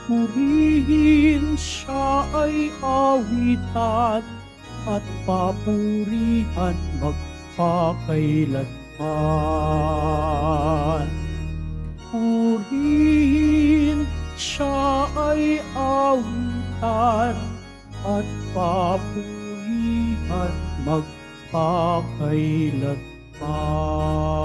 Purihin siya ay awitan at papurihan magpakailanman. Purihin siya ay awitan at papurihan magpakailanman.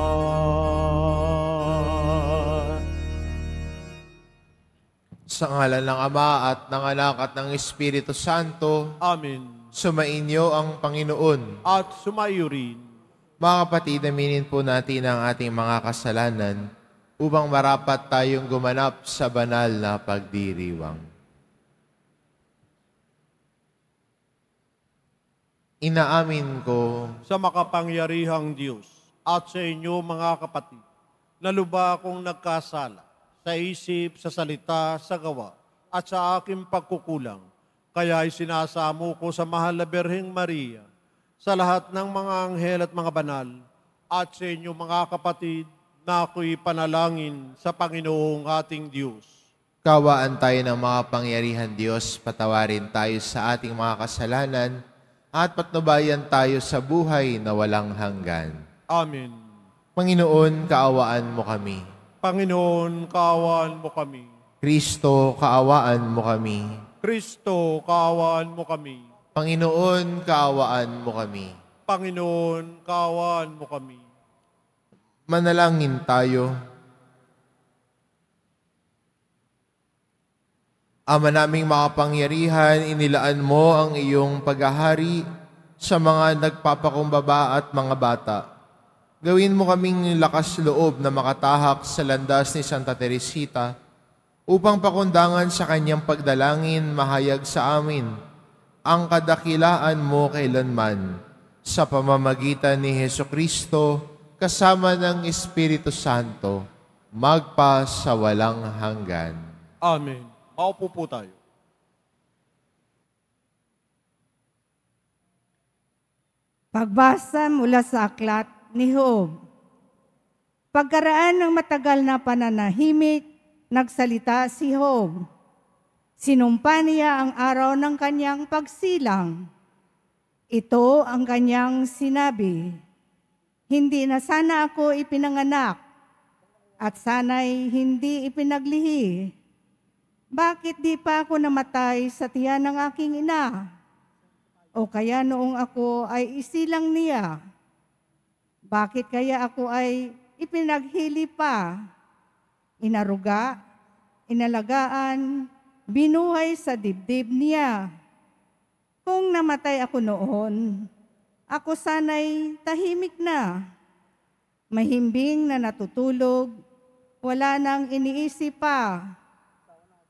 Sa ngalan ng Ama at ng Anak at ng Espiritu Santo, Amen. sumainyo ang Panginoon. At sumayo rin. Mga kapatid, aminin po natin ang ating mga kasalanan upang marapat tayong gumanap sa banal na pagdiriwang. Inaamin ko Sa makapangyarihang Diyos at sa inyo mga kapatid, na luba akong nagkasala sa isip, sa salita, sa gawa, at sa aking pagkukulang. Kaya isinasamo ko sa mahal na Birheng Maria, sa lahat ng mga anghel at mga banal, at sa inyo mga kapatid, na ako'y panalangin sa Panginoong ating Diyos. kawaan tayo ng mga pangyarihan Diyos, patawarin tayo sa ating mga kasalanan, at patnubayan tayo sa buhay na walang hanggan. Amen. Panginoon, kaawaan mo kami. Panginoon, kaawaan mo kami. Kristo, kaawaan mo kami. Kristo, kaawaan mo kami. Panginoon, kaawaan mo kami. Panginoon, kaawaan mo kami. Manalangin tayo. Ama naming makapangyarihan, inilaan mo ang iyong paghahari sa mga nagpapakumbaba at mga bata. Gawin mo kaming lakas loob na makatahak sa landas ni Santa Teresita upang pakundangan sa kanyang pagdalangin mahayag sa amin ang kadakilaan mo kailanman sa pamamagitan ni Hesukristo kasama ng Espiritu Santo magpa sa walang hanggan. Amen. Maupo po tayo. Pagbasa mula sa aklat ni Job. Pagkaraan ng matagal na pananahimik, nagsalita si Job. Sinumpa niya ang araw ng kanyang pagsilang. Ito ang kanyang sinabi, hindi na sana ako ipinanganak at sana'y hindi ipinaglihi. Bakit di pa ako namatay sa tiyan ng aking ina? O kaya noong ako ay isilang niya? Bakit kaya ako ay ipinaghili pa? Inaruga, inalagaan, binuhay sa dibdib niya. Kung namatay ako noon, ako sana'y tahimik na. Mahimbing na natutulog, wala nang iniisip pa.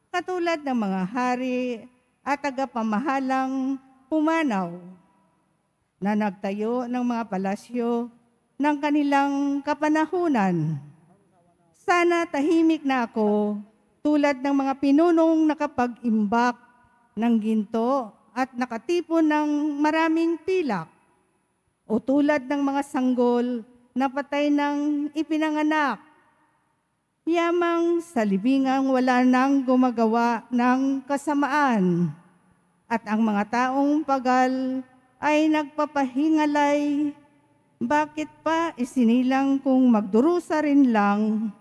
Katulad ng mga hari at tagapamahalang pumanaw na nagtayo ng mga palasyo ng kanilang kapanahunan. Sana tahimik na ako tulad ng mga pinunong nakapag-imbak ng ginto at nakatipon ng maraming pilak o tulad ng mga sanggol na patay ng ipinanganak. Yamang sa libingang wala nang gumagawa ng kasamaan at ang mga taong pagal ay nagpapahingalay. Bakit pa isinilang kung magdurusa rin lang?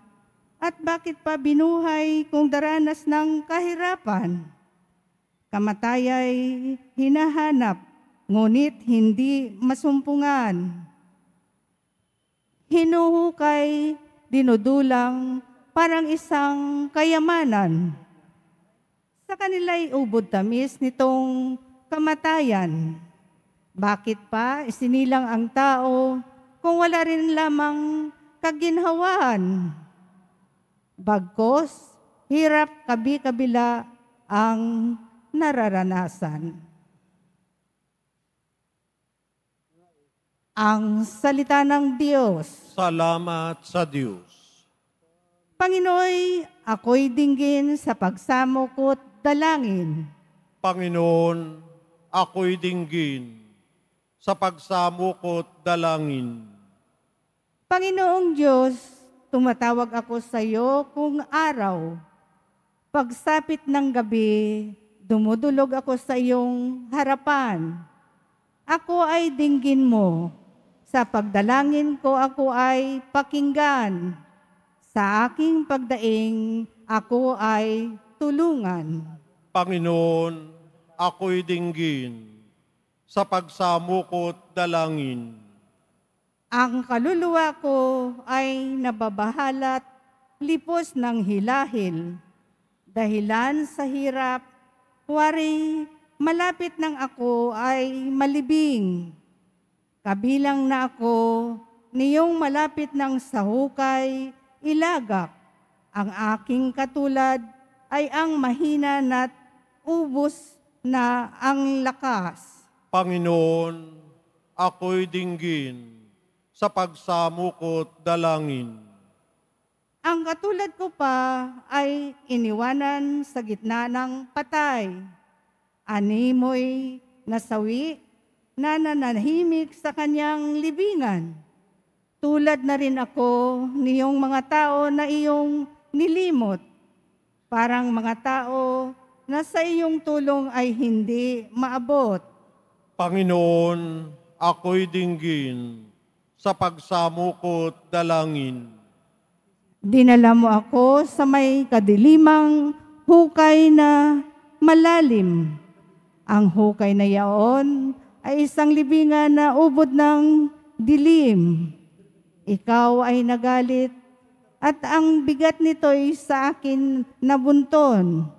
At bakit pa binuhay kung daranas ng kahirapan? Kamatay ay hinahanap, ngunit hindi masumpungan. Hinuhukay, dinudulang, parang isang kayamanan. Sa kanila'y ubod tamis nitong kamatayan. Bakit pa isinilang ang tao kung wala rin lamang kaginhawaan? Bagkos, hirap kabi-kabila ang nararanasan. Ang salita ng Diyos. Salamat sa Diyos. Panginooy, ako'y dinggin sa pagsamo ko't dalangin. Panginoon, ako'y dinggin sa pagsamo ko't dalangin. Panginoong Diyos, tumatawag ako sa iyo kung araw. Pagsapit ng gabi, dumudulog ako sa iyong harapan. Ako ay dinggin mo. Sa pagdalangin ko ako ay pakinggan. Sa aking pagdaing, ako ay tulungan. Panginoon, ako'y dinggin. Sa pagsamukot dalangin. Ang kaluluwa ko ay nababahalat, lipos ng hilahil. Dahilan sa hirap, wari malapit ng ako ay malibing. Kabilang na ako, niyong malapit ng sahukay, ilagak. Ang aking katulad ay ang mahina na't ubos na ang lakas. Panginoon, ako'y dinggin. Sa pagsamukot dalangin. Ang katulad ko pa ay iniwanan sa gitna ng patay. Animoy nasawi na nananahimik sa kanyang libingan. Tulad na rin ako niyong mga tao na iyong nilimot. Parang mga tao na sa iyong tulong ay hindi maabot. Panginoon, ako'y dinggin. Sa pagsamukot dalangin. Dinala mo ako sa may kadilimang hukay na malalim. Ang hukay na yaon ay isang libingan na ubod ng dilim. Ikaw ay nagalit at ang bigat nito'y sa akin nabunton.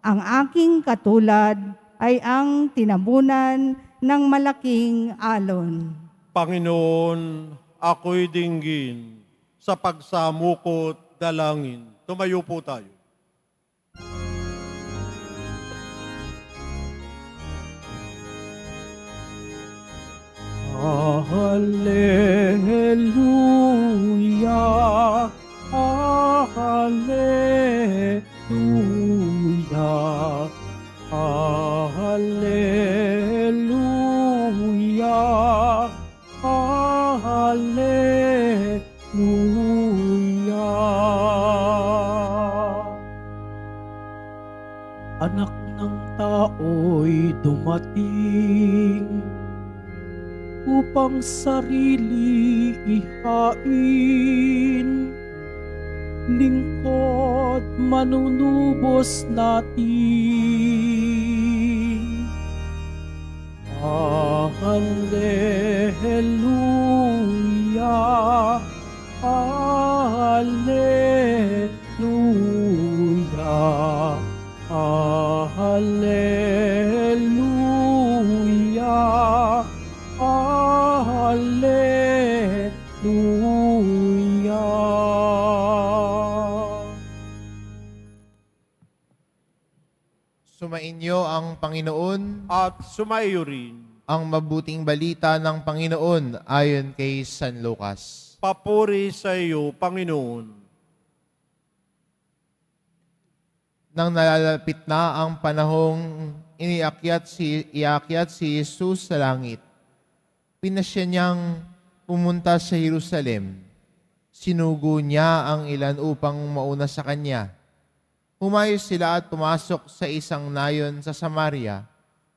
Ang aking katulad ay ang tinabunan ng malaking alon. Panginoon, ako'y dinggin. Sa pagsamukot dalangin. Tumayo po tayo. Hallelujah, hallelujah, hallelujah, hallelujah. Anak ng tao'y dumating upang sarili ihain, lingkod manunubos natin. Hallelujah, hallelujah, hallelujah, hallelujah. Sumainyo ang Panginoon, At sumaiyo rin. ang mabuting balita ng Panginoon ayon kay San Lucas. Papuri sa iyo, Panginoon. Nang nalalapit na ang panahong iakyat si Jesus sa langit, pinasya niyang pumunta sa Jerusalem. Sinugo niya ang ilan upang mauna sa kanya. Humayos sila at pumasok sa isang nayon sa Samaria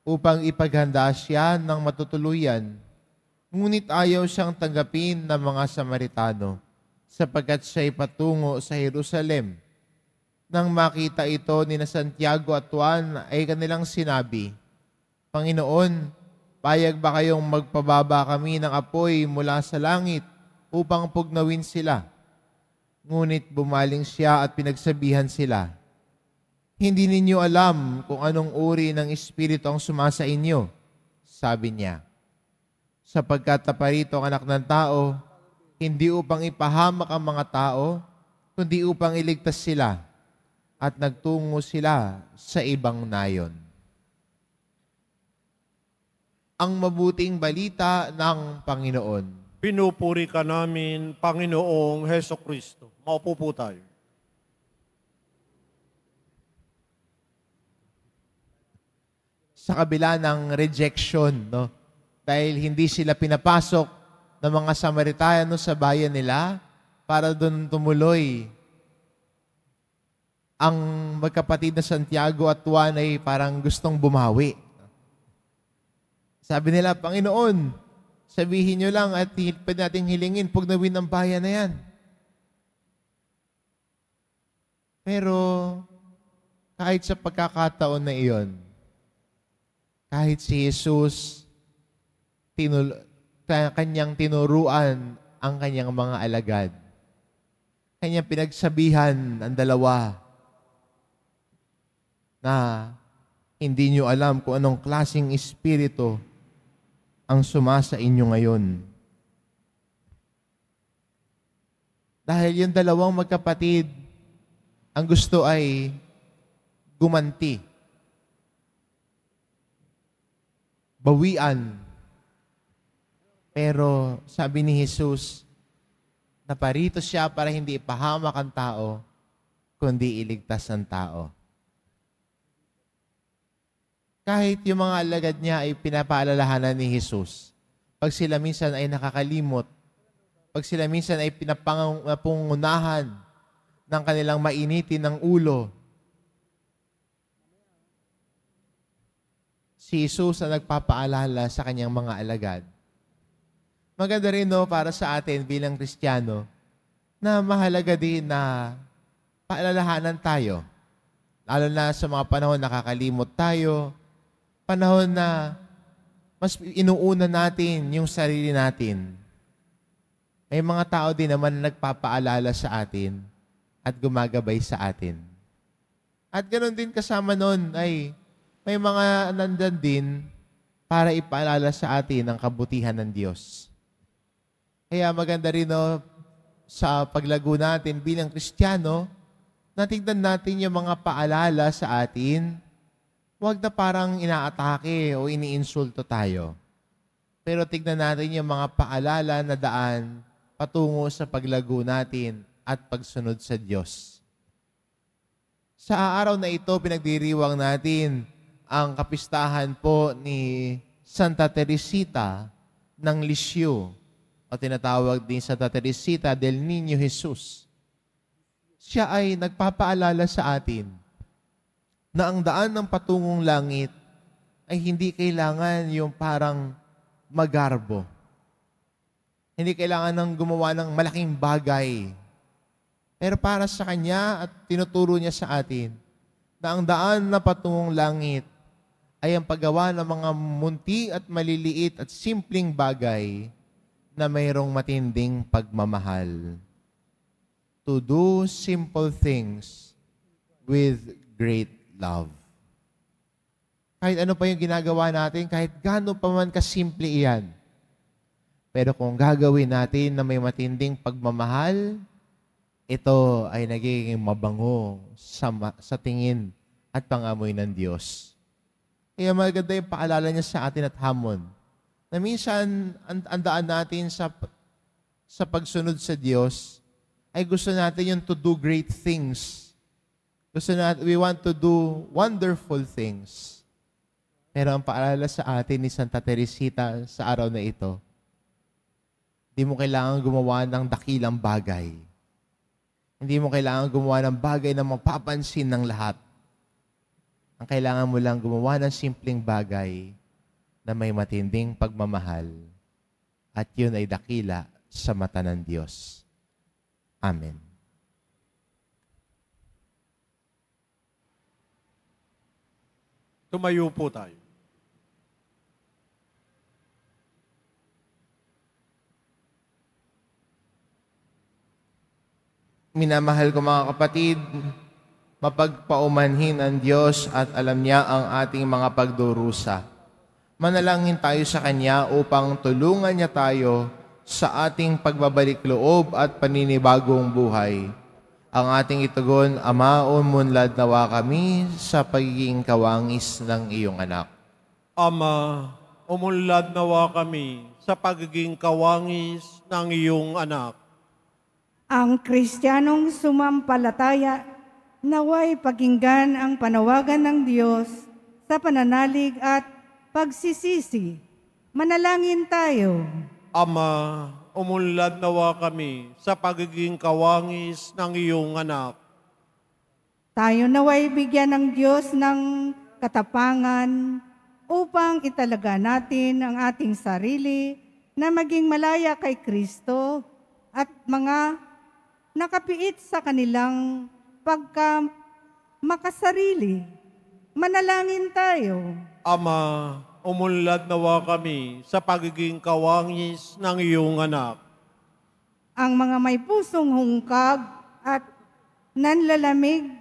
upang ipaghanda siya ng matutuluyan. Ngunit ayaw siyang tanggapin ng mga Samaritano sapagkat siya'y patungo sa Jerusalem. Nang makita ito ni Santiago at Juan ay kanilang sinabi, Panginoon, payag ba kayong magpababa kami ng apoy mula sa langit upang pugnawin sila? Ngunit bumaling siya at pinagsabihan sila, Hindi ninyo alam kung anong uri ng espiritu ang sumasa inyo, sabi niya. Sapagkat naparito ang Anak ng Tao, hindi upang ipahamak ang mga tao, kundi upang iligtas sila. At nagtungo sila sa ibang nayon. Ang mabuting balita ng Panginoon. Pinupuri ka namin, Panginoong Hesukristo. Maupo po tayo. Sa kabila ng rejection, no? Dahil hindi sila pinapasok ng mga Samaritano sa bayan nila para doon tumuloy ang magkapatid na Santiago at Juan ay parang gustong bumawi. Sabi nila, Panginoon, sabihin nyo lang at pwede nating hilingin, pugnawin ng bayan na yan. Pero kahit sa pagkakataon na iyon, kahit si Jesus, kanyang tinuruan ang kanyang mga alagad. Kanyang pinagsabihan ang dalawa na hindi nyo alam kung anong klaseng espiritu ang sumasa inyo ngayon. Dahil yung dalawang magkapatid, ang gusto ay gumanti. Bawian. Pero sabi ni Jesus, naparito siya para hindi ipahamak ang tao, kundi iligtas ang tao. Kahit yung mga alagad niya ay pinapaalalahanan ni Jesus, pag sila minsan ay nakakalimot, pag sila minsan ay pinapangunahan ng kanilang mainitin ng ulo, si Jesus ang nagpapaalala sa kanyang mga alagad. Maganda rin para sa atin bilang Kristiyano na mahalaga din na paalalahanan tayo. Lalo na sa mga panahon nakakalimot tayo, panahon na mas inuuna natin yung sarili natin. May mga tao din naman na nagpapaalala sa atin at gumagabay sa atin. At ganoon din kasama nun ay may mga nandan din para ipaalala sa atin ang kabutihan ng Diyos. Kaya maganda rin sa paglago natin bilang Kristiyano, natignan natin yung mga paalala sa atin. Huwag na parang inaatake o iniinsulto tayo. Pero tignan natin yung mga paalala na daan patungo sa paglago natin at pagsunod sa Diyos. Sa araw na ito, pinagdiriwang natin ang kapistahan po ni Santa Teresita ng Lisieux o tinatawag din Santa Teresita del Niño Jesus. Siya ay nagpapaalala sa atin na ang daan ng patungong langit ay hindi kailangan yung parang magarbo. Hindi kailangan ng gumawa ng malaking bagay. Pero para sa Kanya at tinuturo niya sa atin na ang daan na patungong langit ay ang paggawa ng mga munti at maliliit at simpleng bagay na mayroong matinding pagmamahal. To do simple things with great love. Kahit ano pa yung ginagawa natin, kahit gaano pa man kasimple iyan. Pero kung gagawin natin na may matinding pagmamahal, ito ay nagiging mabango sa tingin at pangamoy ng Diyos. Kaya maganda yung paalala niya sa atin at hamon na minsan ang daan natin sa pagsunod sa Diyos ay gusto natin yung to do great things. We want to do wonderful things. Pero ang paalala sa atin ni Santa Teresita sa araw na ito, hindi mo kailangan gumawa ng dakilang bagay. Hindi mo kailangan gumawa ng bagay na mapapansin ng lahat. Ang kailangan mo lang gumawa ng simpleng bagay na may matinding pagmamahal. At yun ay dakila sa mata ng Diyos. Amen. Tumayo po tayo. Minamahal ko mga kapatid, mapagpaumanhin ang Diyos at alam niya ang ating mga pagdurusa. Manalangin tayo sa Kanya upang tulungan niya tayo sa ating pagbabalik loob at paninibagong buhay. Ang ating itugon, Ama, umunlad nawa kami sa pagiging kawangis ng iyong anak. Ama, umunlad nawa kami sa pagiging kawangis ng iyong anak. Ang Kristiyanong sumampalataya, naway pakinggan ang panawagan ng Diyos sa pananalig at pagsisisi. Manalangin tayo. Ama, umunlad nawa kami sa pagiging kawangis ng iyong anak. Tayo naway bigyan ng Diyos ng katapangan upang italaga natin ang ating sarili na maging malaya kay Kristo at mga nakapiit sa kanilang pagka makasarili. Manalangin tayo. Ama, umunlad nawa kami sa pagiging kawangis ng iyong anak. Ang mga may pusong hungkag at nanlalamig,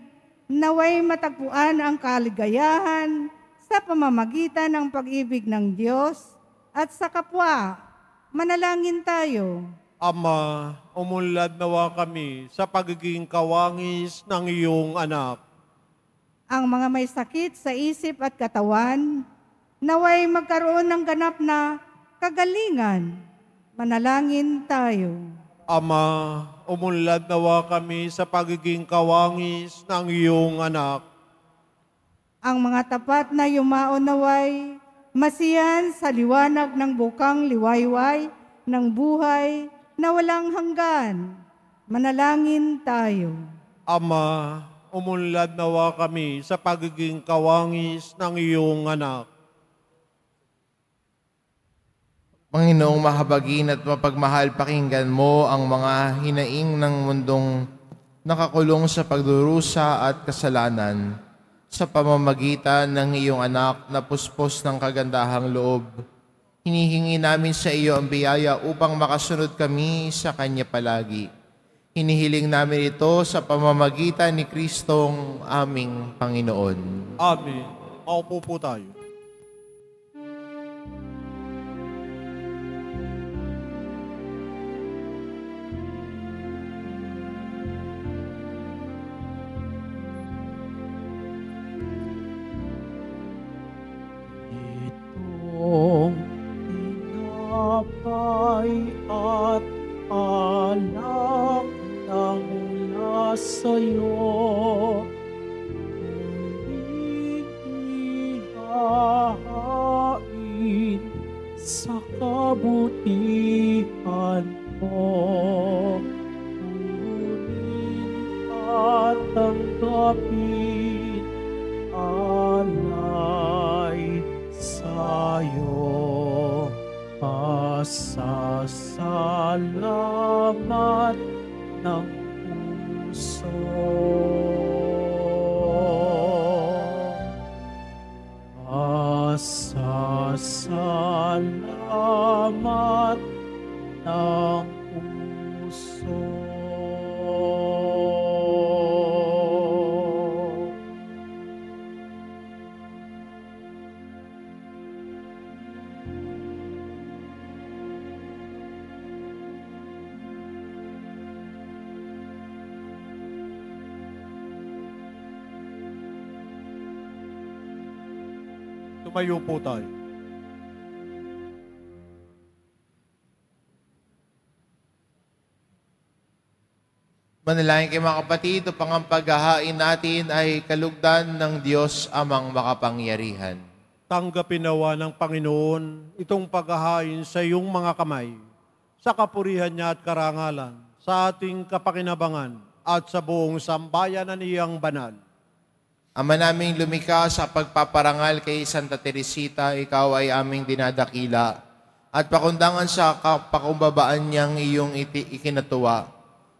naway matagpuan ang kaligayahan sa pamamagitan ng pag-ibig ng Diyos at sa kapwa. Manalangin tayo. Ama, umunlad nawa kami sa pagiging kawangis ng iyong anak. Ang mga may sakit sa isip at katawan, naway magkaroon ng ganap na kagalingan. Manalangin tayo. Ama, umunlad nawa kami sa pagiging kawangis ng iyong anak. Ang mga tapat na yumao naway masiyan sa liwanag ng bukang liwayway ng buhay na walang hanggan. Manalangin tayo. Ama, umunlad nawa kami sa pagiging kawangis ng iyong anak. Panginoong mahabagin at mapagmahal, pakinggan mo ang mga hinaing ng mundong nakakulong sa pagdurusa at kasalanan sa pamamagitan ng iyong anak na puspos ng kagandahang loob. Hinihingi namin sa iyo ang biyaya upang makasunod kami sa Kanya palagi. Hinihiling namin ito sa pamamagitan ni Kristong aming Panginoon. Amen. Maupo po tayo. Itong tinapay at alak na mula sa'yo, muling ihahain sa kabutihan mo. Kunin at tanggapin alay sa'yo. Pasasalamat ng puso. Pasasalamat ng puso. Tumayo po tayo. Manalangin kayo mga kapatid, upang ang paghahain natin ay kalugdan ng Diyos amang makapangyarihan. Tanggapin nawa ng Panginoon itong paghahain sa iyong mga kamay, sa kapurihan niya at karangalan, sa ating kapakinabangan at sa buong sambayan na niyang banal. Ama naming lumikha, sa pagpaparangal kay Santa Teresita, ikaw ay aming dinadakila at pakundangan sa kapakumbabaan niyang iyong ikinatuwa,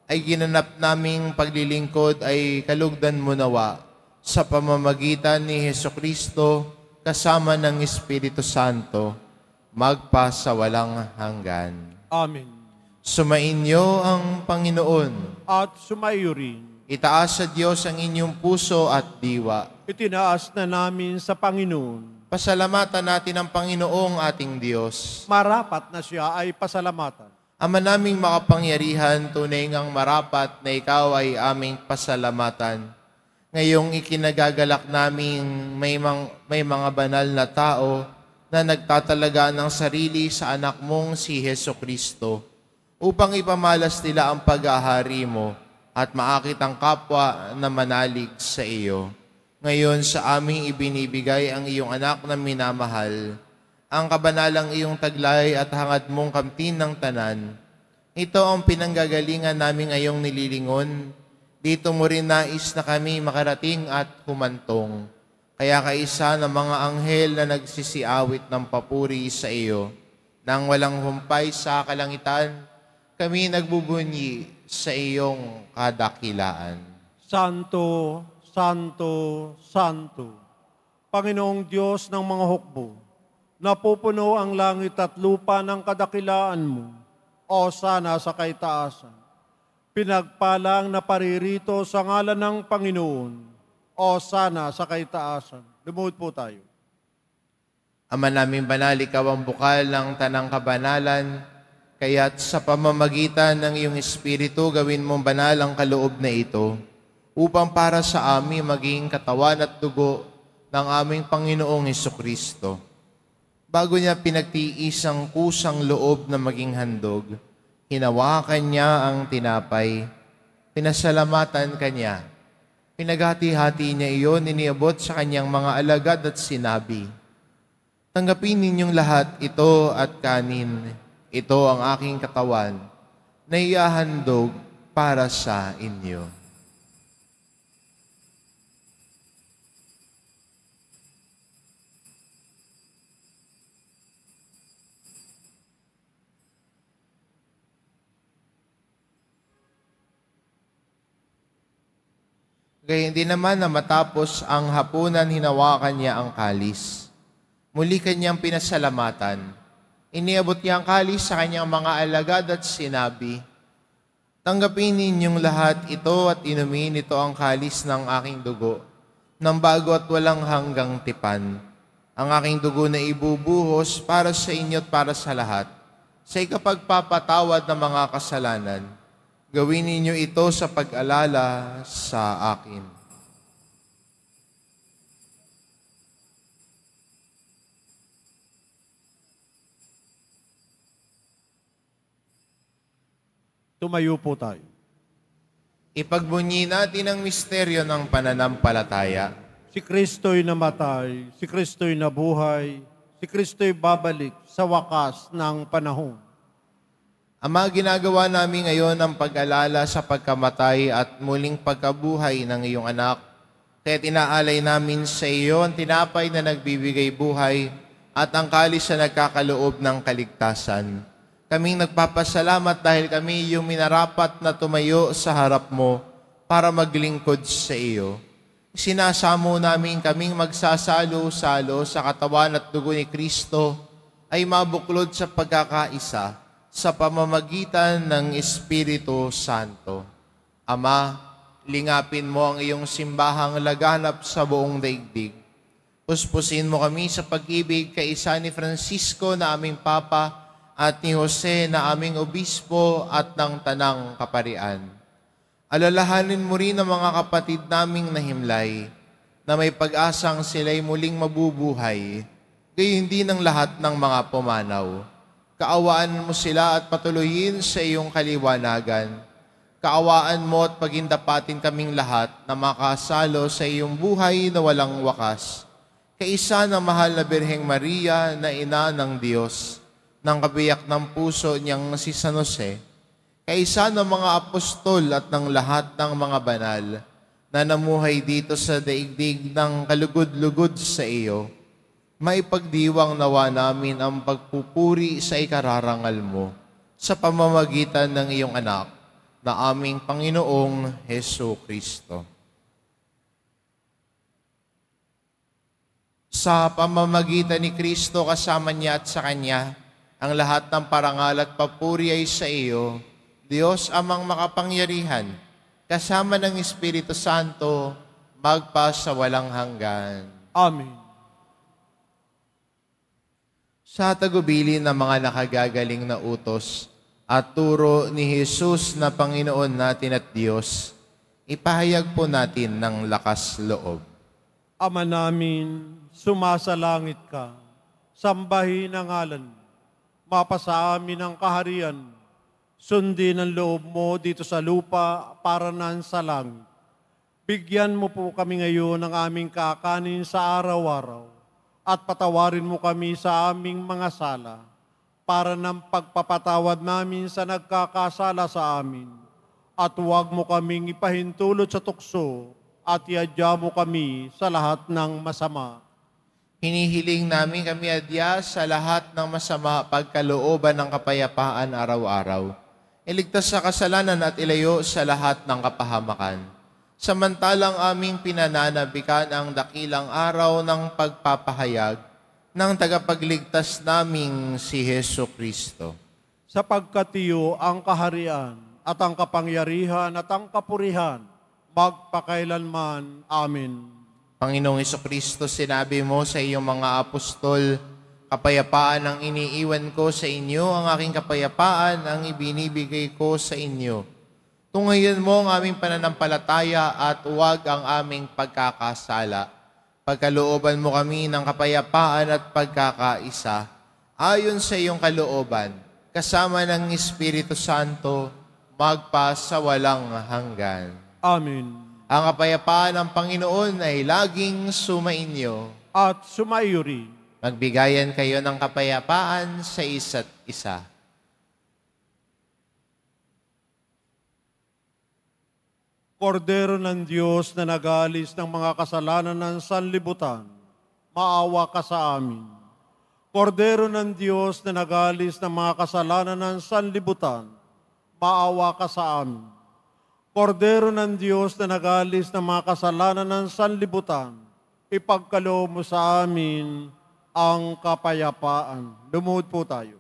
ay ginanap naming paglilingkod ay kalugdan mo nawa sa pamamagitan ni Hesukristo kasama ng Espiritu Santo, magpa sa walang hanggan. Amen. Sumainyo ang Panginoon. At sumayo rin. Itaas sa Diyos ang inyong puso at diwa. Itinaas na namin sa Panginoon. Pasalamatan natin ang Panginoong ating Diyos. Marapat na siya ay pasalamatan. Ama naming makapangyarihan, tunay ngang marapat na ikaw ay aming pasalamatan. Ngayong ikinagagalak naming may mga banal na tao na nagtatalaga ng sarili sa anak mong si Hesukristo upang ipamalas nila ang pag-ahari mo at maakit ang kapwa na manalig sa iyo. Ngayon sa aming ibinibigay ang iyong anak na minamahal, ang kabanalang iyong taglay at hangad mong kamtin ng tanan. Ito ang pinanggagalingan namin ngayong nililingon, Dito mo rin nais na kami makarating at humantong. Kaya kaisa ng mga anghel na nagsisiawit ng papuri sa iyo, nang walang humpay sa kalangitan, kami nagbubunyi sa iyong kadakilaan. Santo, Santo, Santo, Panginoong Diyos ng mga hukbo, napupuno ang langit at lupa ng kadakilaan mo, o sana sa kaitaasan. Pinagpalang na paririto sa ngalan ng Panginoon, o sana sa kaitaasan. Lumuhod po tayo. Ama naming banal, ikaw ang bukal ng tanang kabanalan, kaya't sa pamamagitan ng iyong Espiritu, gawin mong banal ang kaloob na ito, upang para sa amin maging katawan at dugo ng aming Panginoong Hesukristo. Bago niya pinagtiis ang kusang loob na maging handog, hinawakan niya ang tinapay, pinasalamatan kanya, pinaghati-hati niya iyon, iniabot sa kanyang mga alagad at sinabi, "Tanggapin ninyong lahat ito at kanin. Ito ang aking katawan na iahandog para sa inyo." Gayun din naman na matapos ang hapunan, hinawakan niya ang kalis. Muli kanyang pinasalamatan. Iniabot niya ang kalis sa kanyang mga alagad at sinabi, "Tanggapin ninyong lahat ito at inumin, ito ang kalis ng aking dugo, ng bago at walang hanggang tipan. Ang aking dugo na ibubuhos para sa inyo at para sa lahat, sa ikapagpapatawad ng mga kasalanan. Gawin ninyo ito sa pag-alala sa akin." Tumayo po tayo. Ipagbunyi natin ang misteryo ng pananampalataya. Si Kristo'y namatay, si Kristo'y nabuhay, si Kristo'y babalik sa wakas ng panahon. Ama, ginagawa namin ngayon ang pag-alala sa pagkamatay at muling pagkabuhay ng iyong anak. Kaya tinaalay namin sa iyo ang tinapay na nagbibigay buhay at ang kalis na nagkakaloob ng kaligtasan. Kaming nagpapasalamat dahil kami iyong minarapat na tumayo sa harap mo para maglingkod sa iyo. Sinasamo namin kaming magsasalo-salo sa katawan at dugo ni Kristo ay mabuklod sa pagkakaisa sa pamamagitan ng Espiritu Santo. Ama, lingapin mo ang iyong simbahang laganap sa buong daigdig. Puspusin mo kami sa pag-ibig kaisa ni Francisco na aming Papa at ni Jose na aming Obispo at ng Tanang Kaparian. Alalahanin mo rin ang mga kapatid naming nahimlay na may pag-asang sila'y muling mabubuhay, gayon din ang lahat ng mga pumanaw. Kaawaan mo sila at patuloyin sa iyong kaliwanagan. Kaawaan mo at pagindapatin kaming lahat na makasalo sa iyong buhay na walang wakas. Kaisa ng mahal na Birheng Maria na ina ng Diyos, ng kabiyak ng puso niyang si San Jose, kaisa ng mga apostol at ng lahat ng mga banal na namuhay dito sa daigdig ng kalugod-lugod sa iyo, maipagdiwang nawa namin ang pagpupuri sa ikararangal mo sa pamamagitan ng iyong anak na aming Panginoong Hesukristo. Sa pamamagitan ni Kristo, kasama niya at sa Kanya, ang lahat ng parangal at papuri ay sa iyo, Diyos amang makapangyarihan, kasama ng Espiritu Santo, magpa sa walang hanggan. Amen. Sa tagubilin ng mga nakagagaling na utos at turo ni Jesus na Panginoon natin at Diyos, ipahayag po natin ng lakas loob. Ama namin, sumasalangit ka, sambahin ang ngalan mo. Mapasa amin ang kaharian, sundin ang loob mo dito sa lupa para nan sa langit. Bigyan mo po kami ngayon ng aming kakanin sa araw-araw at patawarin mo kami sa aming mga sala para ng pagpapatawad namin sa nagkakasala sa amin. at huwag mo kaming ipahintulot sa tukso at iadya mo kami sa lahat ng masama. Hinihiling namin kami adya sa lahat ng masama pagkalooban ng kapayapaan araw-araw. Iligtas sa kasalanan at ilayo sa lahat ng kapahamakan. Samantalang aming pinananabikan ang dakilang araw ng pagpapahayag ng tagapagligtas naming si Heso Kristo. Sapagkat iyo ang kaharian at ang kapangyarihan at ang kapurihan magpakailanman. Amen. Panginoong Jesucristo, sinabi mo sa iyong mga apostol, kapayapaan ang iniiwan ko sa inyo, ang aking kapayapaan ang ibinibigay ko sa inyo. Tungayin mo ang aming pananampalataya at huwag ang aming pagkakasala. Pagkalooban mo kami ng kapayapaan at pagkakaisa, ayon sa iyong kalooban, kasama ng Espiritu Santo, magpa sa walang hanggan. Amen. Ang kapayapaan ng Panginoon ay laging sumainyo. At sumaiyo rin. Magbigayan kayo ng kapayapaan sa isa't isa. Kordero ng Diyos na nag-aalis ng mga kasalanan ng sanlibutan, maawa ka sa amin. Kordero ng Diyos na nag-aalis ng mga kasalanan ng sanlibutan, maawa ka sa amin. Kordero ng Diyos na nag-aalis ng mga kasalanan ng sanlibutan, ipagkaloob mo sa amin ang kapayapaan. Lumuhod po tayo.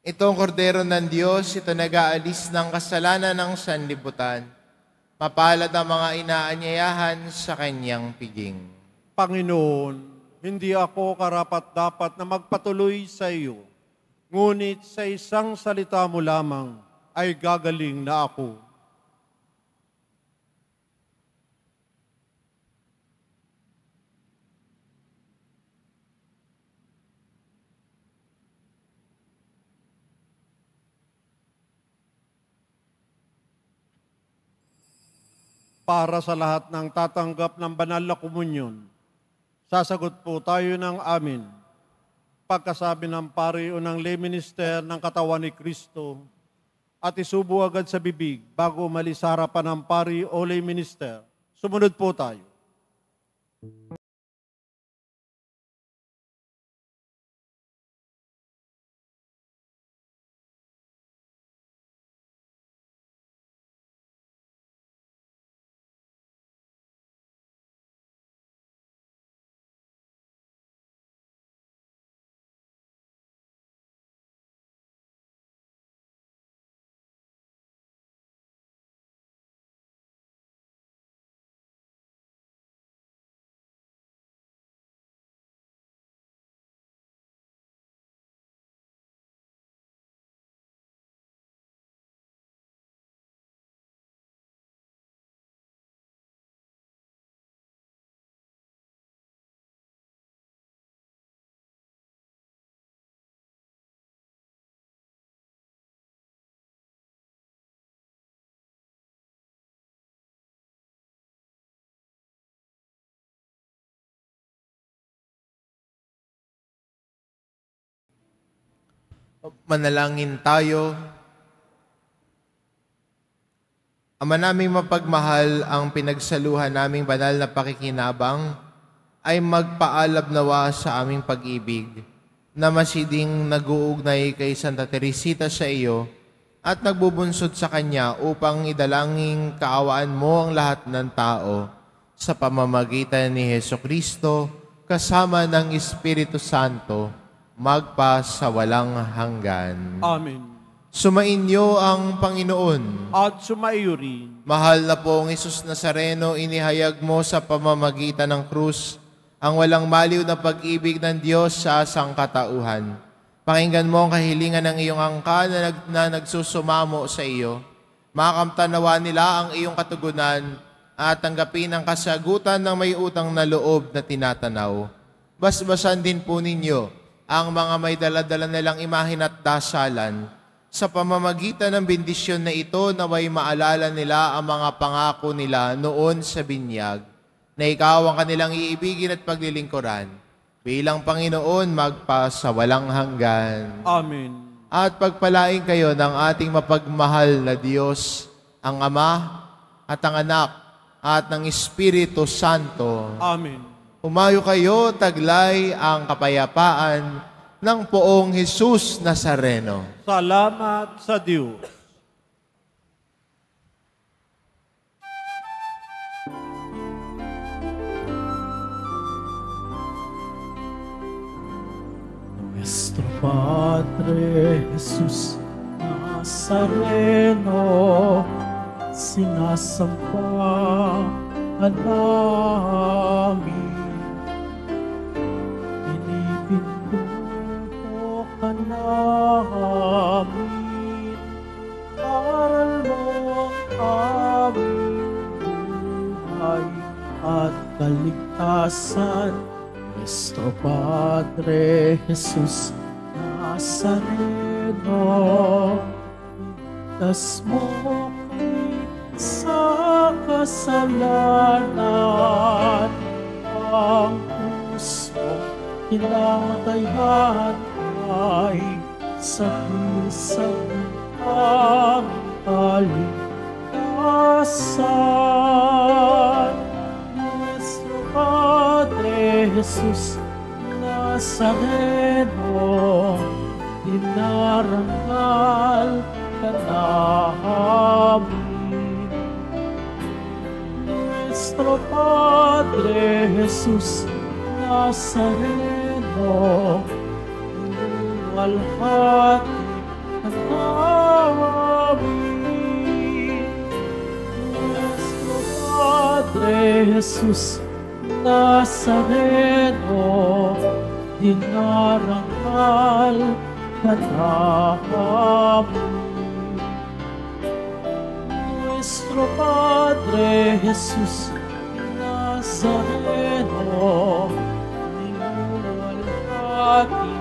Itong kordero ng Diyos, ito nag-aalis ng kasalanan ng sanlibutan. Mapalad ang mga inaanyayahan sa kanyang piging. Panginoon, hindi ako karapat-dapat na magpatuloy sa iyo, ngunit sa isang salita mo lamang ay gagaling na ako. Para sa lahat ng tatanggap ng banal na komunyon, sasagot po tayo ng amin. Pagkasabi ng pari o ng lay minister ng katawan ni Kristo at isubo agad sa bibig bago umalis sa harapan ng pari o lay minister. Sumunod po tayo. Manalangin tayo. Ama naming mapagmahal, ang pinagsaluhan naming banal na pakikinabang ay magpaalab nawa sa aming pag-ibig na masiding nag-uugnay kay Santa Teresita sa iyo at nagbubunsod sa kanya upang idalangin kaawaan mo ang lahat ng tao sa pamamagitan ni Jesucristo kasama ng Espiritu Santo magpa sa walang hanggan. Amen. Sumainyo ang Panginoon. At sumaiyo rin. Mahal na pong Hesus Nazareno, inihayag mo sa pamamagitan ng krus ang walang maliw na pag-ibig ng Diyos sa sangkatauhan. Pakinggan mo ang kahilingan ng iyong angka na nagsusumamo sa iyo. Makamtanawa nila ang iyong katugunan at tanggapin ang kasagutan ng may utang na loob na tinatanaw. Basbasan din po ninyo ang mga may daladala nilang imahin at dasalan. Sa pamamagitan ng bendisyon na ito, naway maalala nila ang mga pangako nila noon sa binyag, na ikaw ang kanilang iibigin at paglilingkuran bilang Panginoon magpasawalang hanggan. Amen. At pagpalain kayo ng ating mapagmahal na Diyos, ang Ama at ang Anak at ng Espiritu Santo. Amen. Humayo kayo, taglay ang kapayapaan ng Poong Jesus Nazareno. Salamat sa Diyos. Nuestro Padre Jesus Nazareno, sinasamba namin. Pinipinto ka namin, aral mo ang aming buhay at kaligtasan. Nuestro Padre Jesus Nazareno, ligtas mo kami sa kasalanan. Ang puso kinatayan ay sabi-sabi ang kaligtasan. Nuestro Padre Jesus Nazareno, dinarangal ka namin. Nuestro Padre Jesus Nazareno, luwalhati ka namin. Nuestro Padre Jesus Nazareno, dinarangal ka namin. Nuestro Padre Jesus Nazareno, ninuwalhati